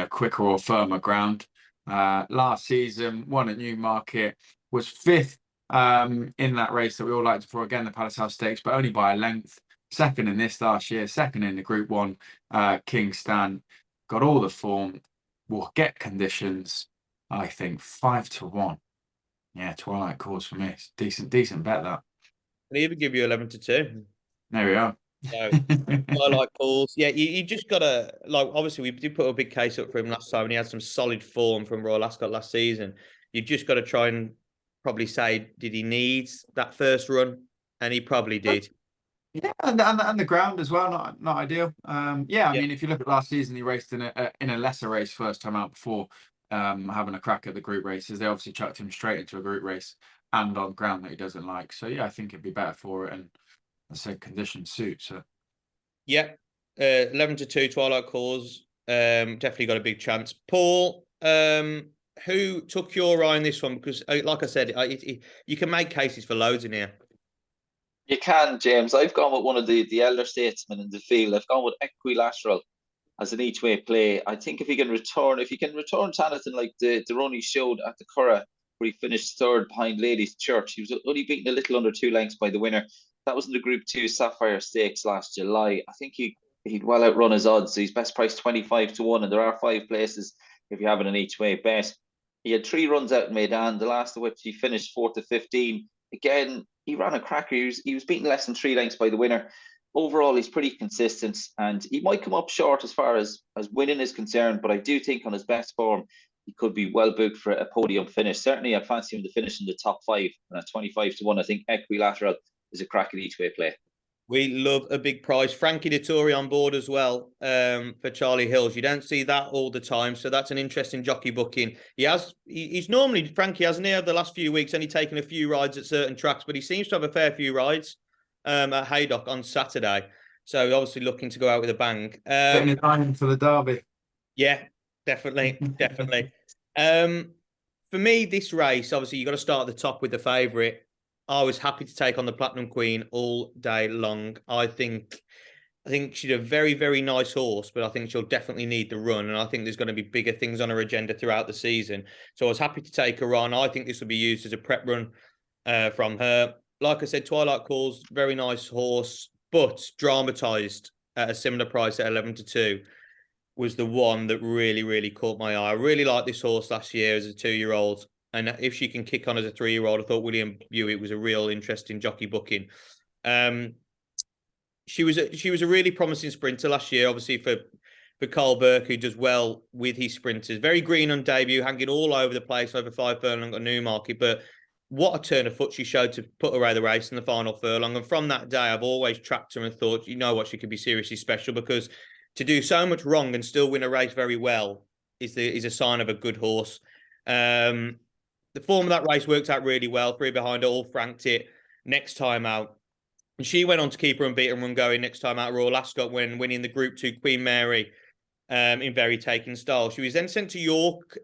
quicker or firmer ground. Last season, won at Newmarket, was fifth in that race that we all liked for, again, the Palace House Stakes, but only by a length. Second in this last year, second in the Group 1 King Stand. Got all the form, will get conditions, I think 5-1. Yeah, Twilight Calls for me. It's decent bet that. I'll even give you 11-2. There we are. So, Twilight Calls. Yeah, you just got to, like, obviously we did put a big case up for him last time and he had some solid form from Royal Ascot last season. You just got to try and probably say, did he need that first run? And he probably did. Yeah, and the ground as well, not ideal. I mean, if you look at last season, he raced in a lesser race first time out before having a crack at the group races. They obviously chucked him straight into a group race and on ground that he doesn't like. So yeah, I think it'd be better for it, and I said conditions suit. So yeah, 11-2 Twilight Calls. Definitely got a big chance. Paul, who took your eye in this one? Because like I said, you can make cases for loads in here. You can, James. I've gone with one of the elder statesmen in the field. I've gone with Equilateral as an each-way play. I think if he can return to anything like the run he showed at the Curragh, where he finished third behind Ladies Church, he was only beaten a little under 2 lengths by the winner. That was in the Group 2 Sapphire Stakes last July. I think he'd well outrun his odds. So he's best priced 25-1, and there are 5 places if you have an each-way bet. He had 3 runs out in Maidan, the last of which he finished 4th to 15. Again, he ran a cracker. He was beaten less than 3 lengths by the winner. Overall, he's pretty consistent, and he might come up short as far as winning is concerned, but I do think on his best form, he could be well booked for a podium finish. Certainly, I fancy him to finish in the top 5, and at 25-1, I think Equilateral is a cracking each-way play. We love a big prize. Frankie Dettori on board as well for Charlie Hills. You don't see that all the time, so that's an interesting jockey booking. He's normally, Frankie, hasn't he, over the last few weeks, only taken a few rides at certain tracks, but he seems to have a fair few rides at Haydock on Saturday. So obviously looking to go out with a bang. Getting it iron for the derby. Yeah, definitely. For me, this race, obviously, you've got to start at the top with the favourite. I was happy to take on the Platinum Queen all day long. I think she's a very, very nice horse, but I think she'll definitely need the run. And I think there's going to be bigger things on her agenda throughout the season. So I was happy to take her on. I think this will be used as a prep run from her. Like I said, Twilight Calls, very nice horse, but dramatised at a similar price at 11-2 was the one that really, really caught my eye. I really liked this horse last year as a 2-year-old. And if she can kick on as a 3-year-old, I thought William Hewitt was a real interesting jockey booking. She was a really promising sprinter last year, obviously for Carl Burke, who does well with his sprinters. Very green on debut, hanging all over the place over 5 furlong at Newmarket. But what a turn of foot she showed to put her out of the race in the final furlong. And from that day, I've always tracked her and thought, you know what, she could be seriously special, because to do so much wrong and still win a race very well is a sign of a good horse. The form of that race worked out really well. 3 behind her, all franked it next time out. And she went on to keep her unbeaten run going next time out Royal Ascot when winning the Group 2 Queen Mary in very taken style. She was then sent to York,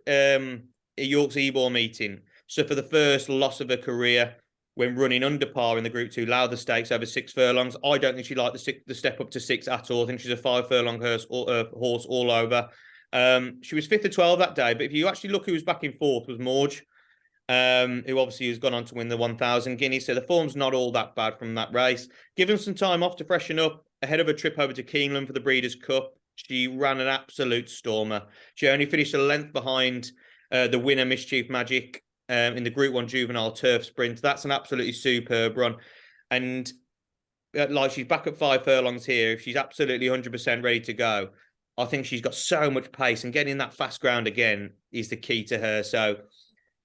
York's Ebor meeting. So for the first loss of her career when running under par in the Group 2 Lowther Stakes over 6 furlongs. I don't think she liked the step up to 6 at all. I think she's a 5 furlong horse all over. She was 5th of 12 that day. But if you actually look who was back in 4th was Morge. Who obviously has gone on to win the 1,000 Guineas. So the form's not all that bad from that race. Give him some time off to freshen up ahead of a trip over to Keeneland for the Breeders' Cup. She ran an absolute stormer. She only finished a length behind the winner, Mischief Magic, in the Group 1 Juvenile Turf Sprint. That's an absolutely superb run. And like she's back at 5 furlongs here. If she's absolutely 100% ready to go, I think she's got so much pace. And getting that fast ground again is the key to her. So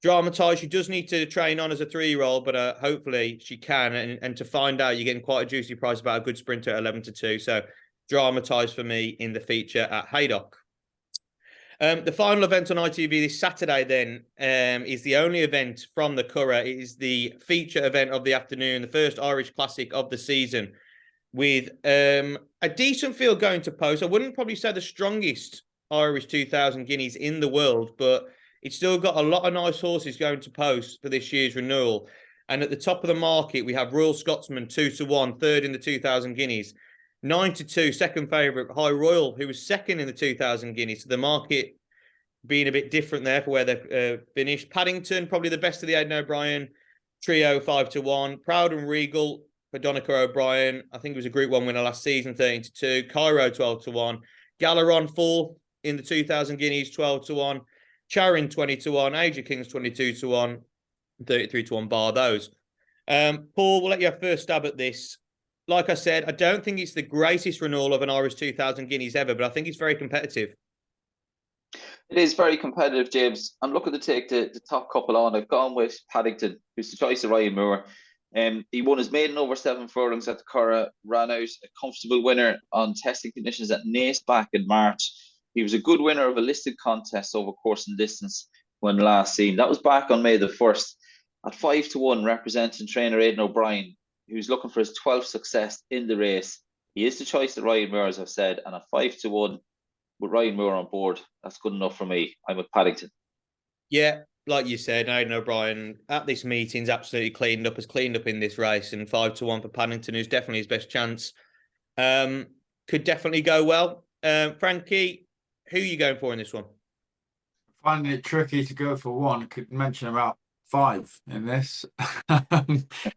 dramatised. She does need to train on as a 3-year-old, but hopefully she can. And to find out, you're getting quite a juicy price about a good sprinter at 11-2. So dramatised for me in the feature at Haydock. The final event on ITV this Saturday then is the only event from the Curragh. It is the feature event of the afternoon, the first Irish Classic of the season, with a decent field going to post. I wouldn't probably say the strongest Irish 2000 Guineas in the world, but it's still got a lot of nice horses going to post for this year's renewal. And at the top of the market, we have Royal Scotsman 2-1, third in the 2000 Guineas. 9-2, second favourite, High Royal, who was second in the 2000 Guineas. So the market being a bit different there for where they've finished. Paddington, probably the best of the Aidan O'Brien trio, 5-1. Proud and Regal for Donica O'Brien. I think it was a Group 1 winner last season, 13-2. Cairo, 12-1. Galaron, 4th in the 2000 Guineas, 12-1. Charin, 20-1. Age of Kings, 22-1. 33-1, bar those. Paul, we'll let you have first stab at this. Like I said, I don't think it's the greatest renewal of an Irish 2000 Guineas ever, but I think it's very competitive. It is very competitive, James. I'm looking to take the top couple on. I've gone with Paddington, who's the choice of Ryan Moore. He won his maiden over 7 furlongs at the Curragh, ran out a comfortable winner on testing conditions at Naas back in March. He was a good winner of a listed contest over course and distance when last seen. That was back on May the 1st at 5-1, representing trainer Aidan O'Brien, who's looking for his 12th success in the race. He is the choice of Ryan Moore, as I've said, and at 5-1 with Ryan Moore on board, that's good enough for me. I'm with Paddington. Yeah, like you said, Aidan O'Brien at this meeting's absolutely has cleaned up in this race, and 5-1 for Paddington, who's definitely his best chance. Could definitely go well. Frankie, who are you going for in this one? Finding it tricky to go for one. Could mention about 5 in this.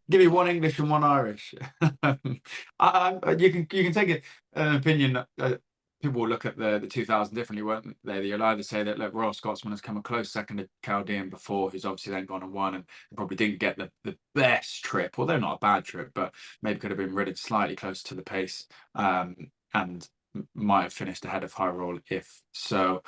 Give you 1 English and 1 Irish. You can take an opinion that people will look at the 2000 differently, won't they? You'll either say that, look, Royal Scotsman has come a close second to Callaghan before, who's obviously then gone and won and probably didn't get the best trip, although not a bad trip, but maybe could have been ridden slightly closer to the pace, and might have finished ahead of High Royal if so.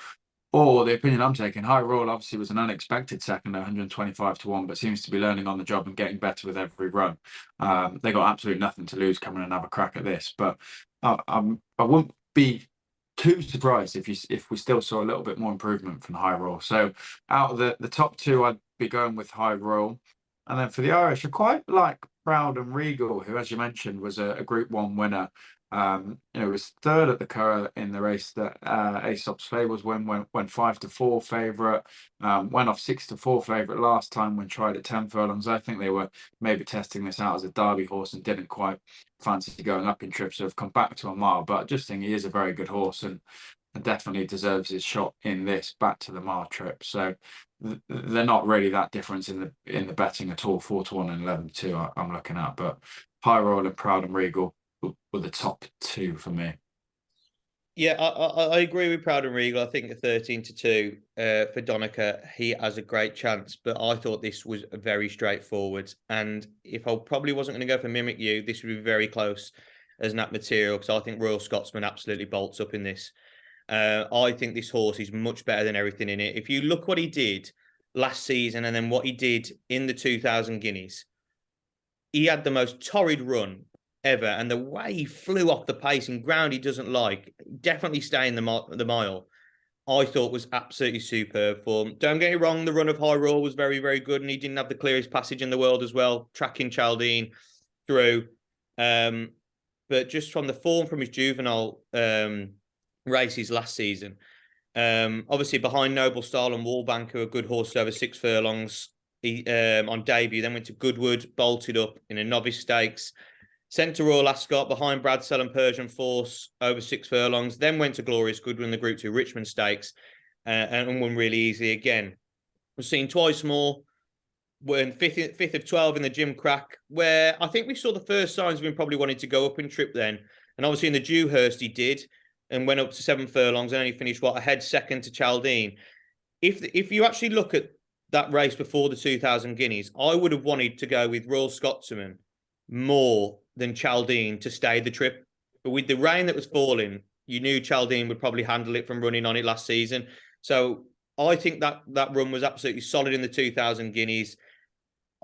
Or the opinion I'm taking, High Royal obviously was an unexpected second at 125-1, but seems to be learning on the job and getting better with every run. They got absolutely nothing to lose coming and have a crack at this, but I wouldn't be too surprised if we still saw a little bit more improvement from High Royal. So out of the top 2, I'd be going with High Royal. And then for the Irish, I quite like Proud and Regal, who, as you mentioned, was a Group 1 winner. Was 3rd at the Curragh in the race that Aesop's Fables went 5-4 favourite, went off 6-4 favourite last time when tried at 10 furlongs. I think they were maybe testing this out as a Derby horse and didn't quite fancy going up in trips, so have come back to a mile. But I just think he is a very good horse and definitely deserves his shot in this back to the mile trip. So they're not really that different in the betting at all. 4-1 and 11-2 I'm looking at, but High Royal and Proud and Regal were the top 2 for me. Yeah, I agree with Proud and Regal. I think a 13-2 for Donica, he has a great chance, but I thought this was very straightforward. And if I probably wasn't going to go for Mimic You, this would be very close as nap material, because I think Royal Scotsman absolutely bolts up in this. I think this horse is much better than everything in it. If you look what he did last season and then what he did in the 2000 Guineas, he had the most torrid run ever, and the way he flew off the pace in ground he doesn't like, definitely staying the mile, I thought was absolutely superb form. Don't get me wrong, the run of High Royal was very, very good, and he didn't have the clearest passage in the world as well, tracking Chaldean through. But just from the form from his juvenile races last season, obviously behind Noble Style and Wallbank, who are good horses over 6 furlongs, he on debut, then went to Goodwood, bolted up in a novice stakes, sent to Royal Ascot behind Bradsell and Persian Force over 6 furlongs, then went to Glorious Goodwood in the Group 2 Richmond Stakes, and won really easily again. We've seen twice more, when 5th of 12 in the Jim Crack, where I think we saw the first signs of him probably wanting to go up in trip then. And obviously in the Dewhurst he did, and went up to 7 furlongs and only finished, ahead second to Chaldean. If you actually look at that race before the 2000 Guineas, I would have wanted to go with Royal Scotsman more than Chaldean to stay the trip. But with the rain that was falling, you knew Chaldean would probably handle it from running on it last season. So I think that run was absolutely solid in the 2000 Guineas.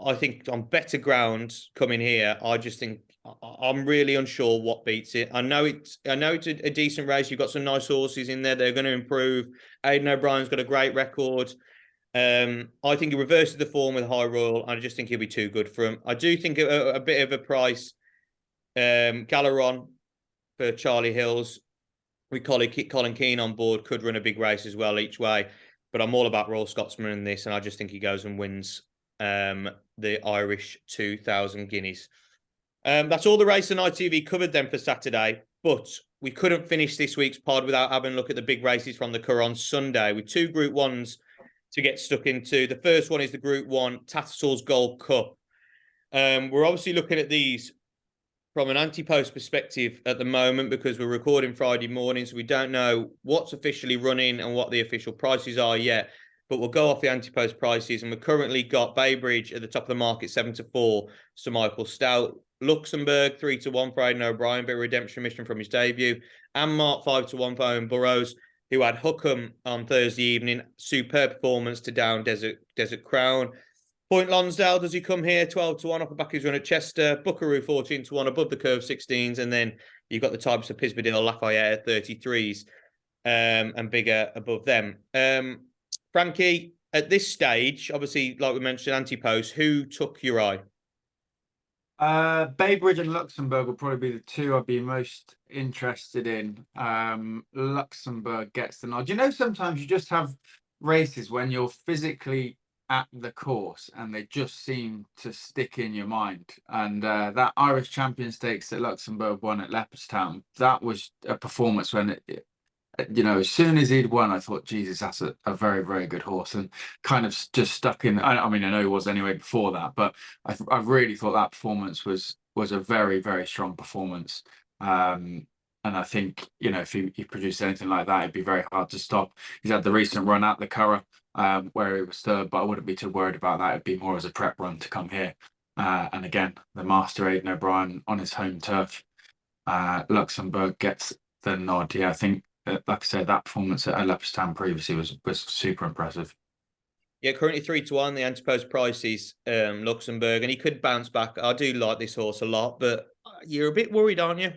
I think on better ground coming here, I just think I'm really unsure what beats it. I know it's a decent race. You've got some nice horses in there. They're going to improve. Aidan O'Brien's got a great record. I think he reverses the form with High Royal. I just think he'll be too good for him. I do think a bit of a price. Galaron for Charlie Hills with Colin Keane on board could run a big race as well each way. But I'm all about Royal Scotsman in this, and I just think he goes and wins the Irish 2,000 guineas. That's all the race on ITV covered then for Saturday. But we couldn't finish this week's pod without having a look at the big races from the Curragh on Sunday with 2 Group 1s to get stuck into. The first one is the Group 1 Tattersalls Gold Cup. We're obviously looking at these from an anti-post perspective at the moment because we're recording Friday morning, so we don't know what's officially running and what the official prices are yet. But we'll go off the anti-post prices, and we've currently got Baybridge at the top of the market, 7-4, Sir Michael Stout. Luxembourg, 3-1 for Aidan O'Brien, bit of redemption mission from his debut. And Mark, 5-1 for Owen Burrows, who had Hookham on Thursday evening. Superb performance to down Desert Crown. Point Lonsdale, does he come here? 12-1 off the back of his run at Chester. Buckaroo, 14-1 above the curve, 16s. And then you've got the types of Pisbadale, Lafayette at 33s and bigger above them. Frankie, at this stage, obviously, like we mentioned, anti-post, who took your eye? Baybridge and Luxembourg will probably be the 2 I'd be most interested in. Luxembourg gets the nod. You know, sometimes you just have races when you're physically at the course and they just seem to stick in your mind. And that Irish Champion Stakes that Luxembourg won at Leopardstown, that was a performance when as soon as he'd won, I thought, Jesus, that's a very, very good horse, and kind of just stuck in. I mean, I know he was anyway before that, but I really thought that performance was a very, very strong performance. And I think, if he produced anything like that, it'd be very hard to stop. He's had the recent run at the Curragh, where he was third, but I wouldn't be too worried about that. It'd be more as a prep run to come here. And again, the master Aidan O'Brien on his home turf. Luxembourg gets the nod. Yeah, I think, like I said, that performance at Leopardstown previously was super impressive. Yeah, currently 3-1, the anti-post prices, Luxembourg, and he could bounce back. I do like this horse a lot, but you're a bit worried, aren't you?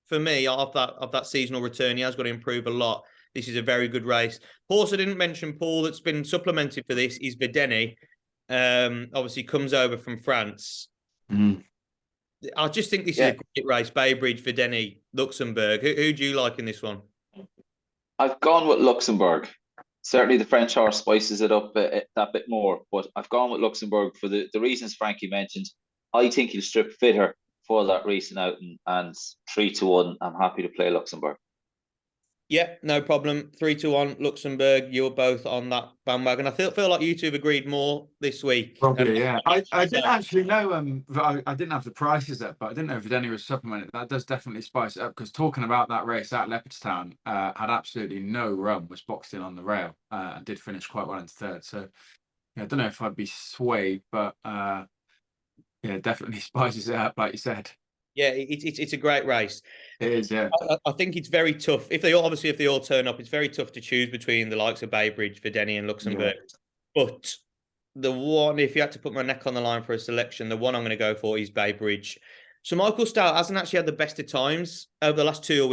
For me, of that seasonal return, he has got to improve a lot. This is a very good race. Horse I didn't mention, Paul, that's been supplemented for this is Vedeni. Obviously comes over from France. I just think this is a great race. Baybridge, Vedeni, Luxembourg. Who do you like in this one? I've gone with Luxembourg. Certainly the French horse spices it up that bit more, but I've gone with Luxembourg for the reasons Frankie mentioned. I think he'll strip fitter for that racing out, and 3-1, I'm happy to play Luxembourg. Yeah, no problem. 3-1, Luxembourg. You're both on that bandwagon. I feel like you two have agreed more this week. Probably, yeah. I didn't actually know. I didn't have the prices up, but I didn't know if Vedeni was supplemented. That does definitely spice it up, because talking about that race at Leopardstown, had absolutely no run, was boxed in on the rail, and did finish quite well into third. So yeah, I don't know if I'd be swayed, but yeah, definitely spices it up, like you said. Yeah, it's a great race. It is, yeah. I think it's very tough. If they all turn up, it's very tough to choose between the likes of Baybridge, Vedeni, and Luxembourg. Yeah. But the one, if you had to put my neck on the line for a selection, the one I'm going to go for is Baybridge. So Michael Stout hasn't actually had the best of times over the last 2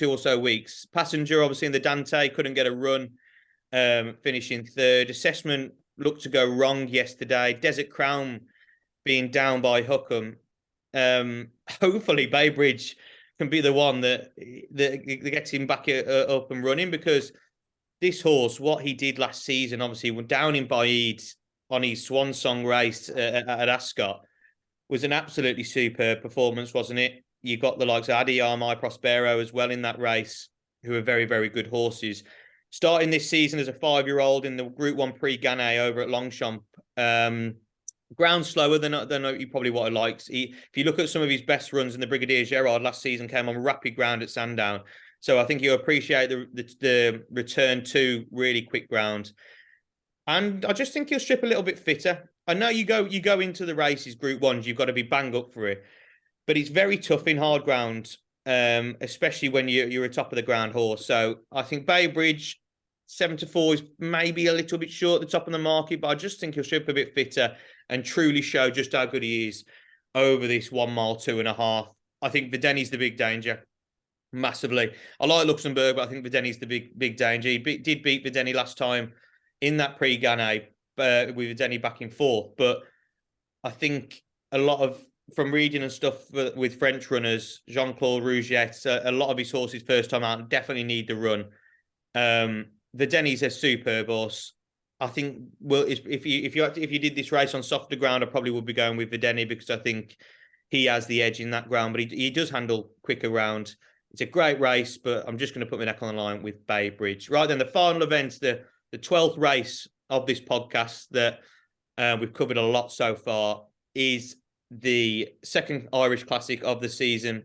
or so weeks. Passenger, obviously, in the Dante, couldn't get a run, finishing third. Assessment looked to go wrong yesterday. Desert Crown being down by Hookham. Hopefully Baybridge can be the one that gets him back up and running, because this horse, what he did last season, obviously went down in Baid on his swan song race at Ascot, was an absolutely superb performance, wasn't it? You got the likes of Adiyar, My Prospero as well in that race, who are very, very good horses. Starting this season as a 5-year-old in the Group 1 Prix Gannett over at Longchamp. Ground slower than you probably what I liked. If you look at some of his best runs in the Brigadier Gerard last season, came on rapid ground at Sandown. So I think you'll appreciate the return to really quick ground. And I just think he'll strip a little bit fitter. I know you go into the races, Group 1s, you've got to be bang up for it. But it's very tough in hard ground, especially when you're a top of the ground horse. So I think Baybridge, 7-4 is maybe a little bit short at the top of the market, but I just think he'll strip a bit fitter and truly show just how good he is. over this 1 mile, 2.5. I think Videni's the big danger, massively. I like Luxembourg, but I think Videni's the big danger. He did beat Videni last time in that Prix-Gannet with Videni back in fourth. But I think a lot of, from reading and stuff with French runners, Jean-Claude Rouget, a lot of his horses first time out definitely need the run. Videni's a superb horse. I think, well, if you did this race on softer ground, I probably would be going with Videni, because I think he has the edge in that ground, but he does handle quicker ground. It's a great race, but I'm just going to put my neck on the line with Bay Bridge. Right then, the final event, the 12th race of this podcast that we've covered a lot so far, is the second Irish Classic of the season,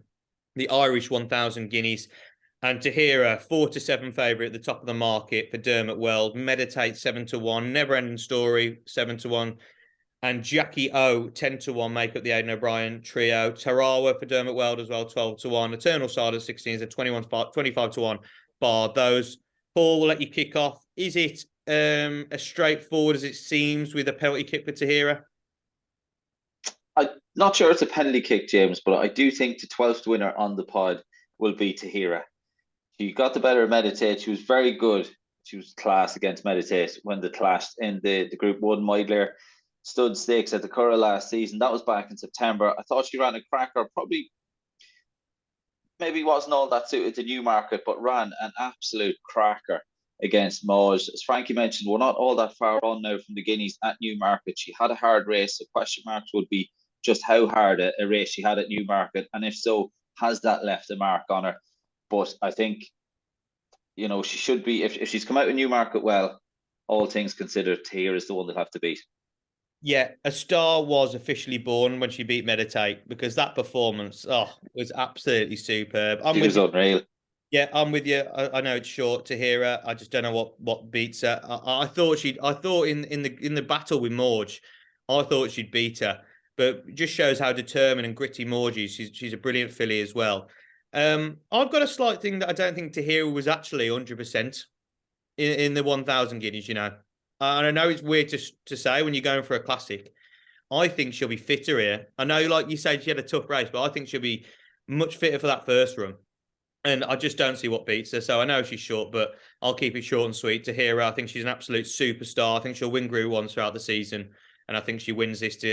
the Irish 1000 Guineas. And Tahira, 4-7 favourite at the top of the market for Dermot Weld. Meditate 7-1. Never Ending Story 7-1. And Jackie O 10-1 make up the Aidan O'Brien trio. Tarawa for Dermot Weld as well, 12-1. Eternal Side of 16 is a 25-1 bar those. Paul, will let you kick off. Is it as straightforward as it seems with a penalty kick for Tahira? I'm not sure it's a penalty kick, James, but I do think the 12th winner on the pod will be Tahira. She got the better of Meditate. She was very good. She was class against Meditate when they clashed in the Group 1 Meidler Stud Stakes at the Curragh last season. That was back in September. I thought she ran a cracker. Probably, maybe wasn't all that suited to Newmarket, but ran an absolute cracker against Mauge. As Frankie mentioned, we're not all that far on now from the Guineas at Newmarket. She had a hard race. So question marks would be just how hard a race she had at Newmarket. And if so, has that left a mark on her? But I think, you know, she should be, if she's come out of Newmarket well, all things considered, Tahira is the one they'll have to beat. Yeah, a star was officially born when she beat Meditate, because that performance was absolutely superb. She was unreal. Yeah, I'm with you. I know it's short Tahira. I just don't know what beats her. I thought in the battle with Morge, I thought she'd beat her. But it just shows how determined and gritty Morge is. She's a brilliant filly as well. I've got a slight thing that I don't think Tahira was actually 100% in the 1000 Guineas, you know. And I know it's weird to say when you're going for a classic. I think she'll be fitter here. I know, like you said, she had a tough race, but I think she'll be much fitter for that first run. And I just don't see what beats her. So I know she's short, but I'll keep it short and sweet. Tahira, I think she's an absolute superstar. I think she'll win Group 1 throughout the season. And I think she wins this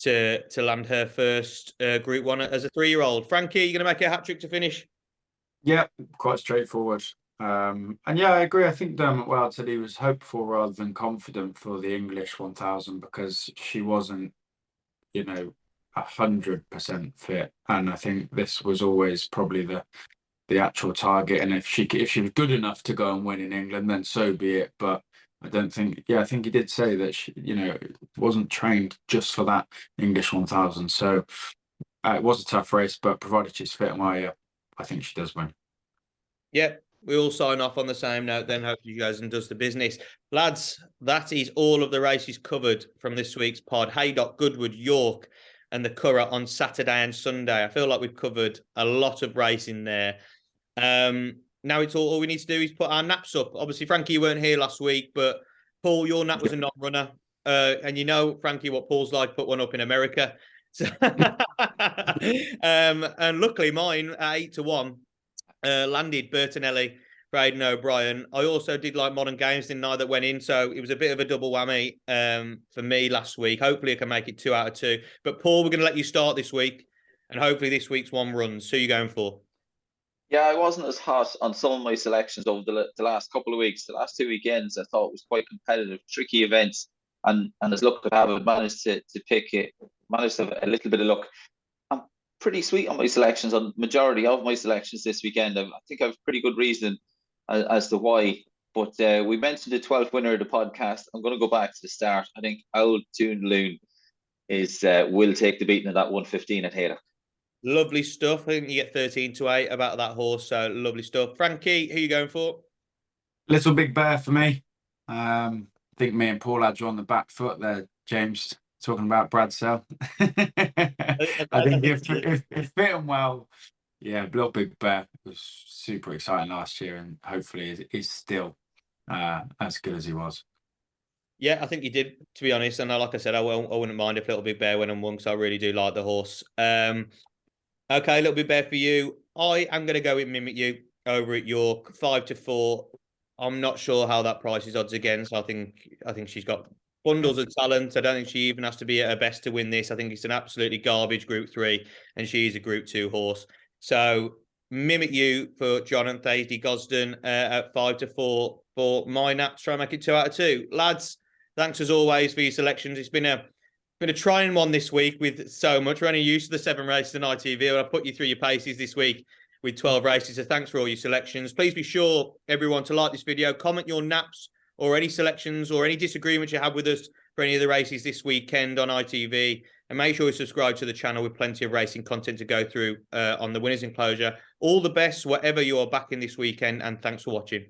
to land her first Group 1 as a 3-year-old. Frankie, you going to make a hat-trick to finish? Yeah, quite straightforward. And yeah, I agree. I think Dermot Weld said he was hopeful rather than confident for the English 1000, because she wasn't, 100% fit. And I think this was always probably the actual target. And if she was good enough to go and win in England, then so be it. But I don't think, I think he did say that she, wasn't trained just for that English 1000. So it was a tough race, but provided she's fit and well, I think she does win. Yeah, we all sign off on the same note then. Hopefully you guys and does the business. Lads, that is all of the races covered from this week's pod. Haydock, Goodwood, York and the Curragh on Saturday and Sunday. I feel like we've covered a lot of racing there. Now it's all we need to do is put our naps up. Obviously, Frankie, you weren't here last week, but Paul, your nap was a non-runner. And you know, Frankie, what Paul's like, put one up in America. So and luckily mine at 8-1 landed Bertinelli for Aidan O'Brien. I also did like Modern Games, didn't I, that went in. So it was a bit of a double whammy for me last week. Hopefully I can make it 2 out of 2. But Paul, we're going to let you start this week. And hopefully this week's one runs. Who are you going for? Yeah, I wasn't as hot on some of my selections over the last couple of weeks. The last 2 weekends, I thought was quite competitive, tricky events. And as luck would have it, managed to pick it, managed to have a little bit of luck. I'm pretty sweet on my selections, on majority of my selections this weekend. I think I have pretty good reason as to why. But we mentioned the 12th winner of the podcast. I'm going to go back to the start. I think Old Toon will take the beating of that 115 at Haydock. Lovely stuff. I think you get 13-8 about that horse. So lovely stuff. Frankie, who are you going for? Little Big Bear for me. I think me and Paul had you on the back foot there, James, talking about Brad Sell. I think if fit and well, Little Big Bear was super exciting last year and hopefully is still as good as he was. Yeah, I think you did, to be honest. And like I said, I wouldn't mind if Little Big Bear went and won, because I really do like the horse. Okay, Little Big Bear for you. I am going to go with Mimic You over at York, 5-4. I'm not sure how that price is odds again. So I think she's got bundles of talent. I don't think she even has to be at her best to win this. I think it's an absolutely garbage Group 3, and she's a Group 2 horse. So Mimic You for John and Thursday Gosden at 5-4 for my Nats. Try and make it 2 out of 2. Lads, thanks as always for your selections. It's been a trying one this week with so much. We're only used to the 7 races in ITV. But I put you through your paces this week with 12 races. So thanks for all your selections. Please be sure, everyone, to like this video, comment your naps or any selections or any disagreements you have with us for any of the races this weekend on ITV. And make sure you subscribe to the channel with plenty of racing content to go through on the winners enclosure. All the best, whatever you are backing this weekend. And thanks for watching.